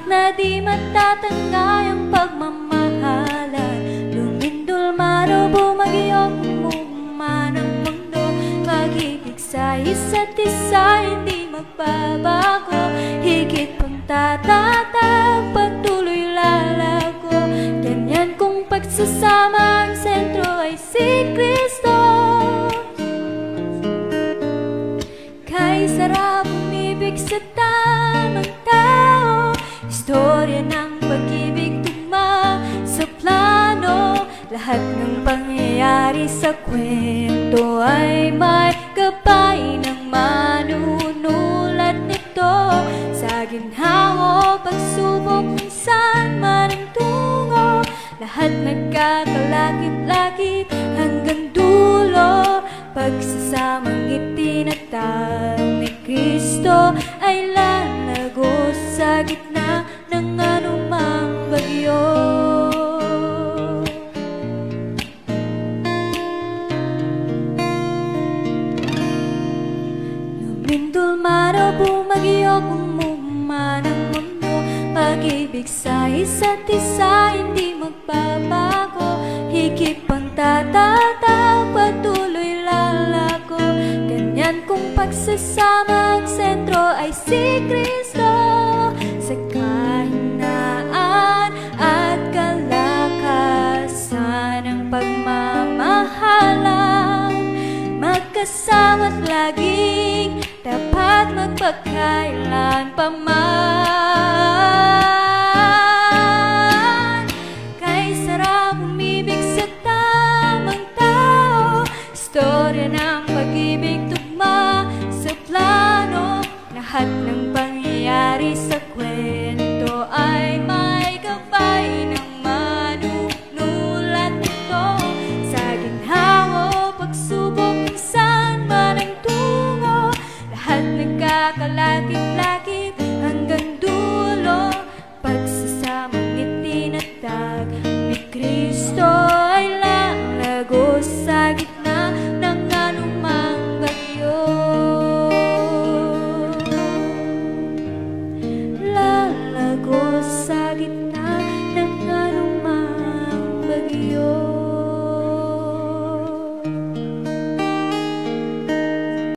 na di matatangay ang pagmamahalan. Lumindol man o bumagyo, umuman ang mundo, pag-ibig sa isa't isa hindi magbabago. Higit pang tatatag, patuloy lalago. Ganyan kung pagsasama, ang sentro ay si Kristo. Kay sarap umibig sa tamang tao, istorya ng pag-ibig tugma sa plano. Lahat ng pangyayari sa kwento ay may gabay ng manunulat nito. Sa ginhawa, pagsubok, minsan man ang tungo, lahat nagkakalakip-lakip hanggang dulo. Pagsasamang itinatag ni Kristo ay lalago sa gitna ng anumang bagyo. Lumindol man o bumagyo, umuman ang mundo, pag-ibig sa isa't isa hindi magbabago. Higit pang tatatag, patuloy lalago. Ganyan kung pagsasama, ang sentro ay si Kristo. Sa kahinaan at kalakasan ng pagmamahalan, magkasama't laging dapat magpakailan pa man. Kay sarap umibig sa tamang tao, istorya ng pag-ibig tugma sa plano. Lahat ng pangyayari sa kwento ay may gabay ng manunulat nito. Sa ginhawa, pagsubok, minsan man ang tungo, lahat nagkakalakip-lakip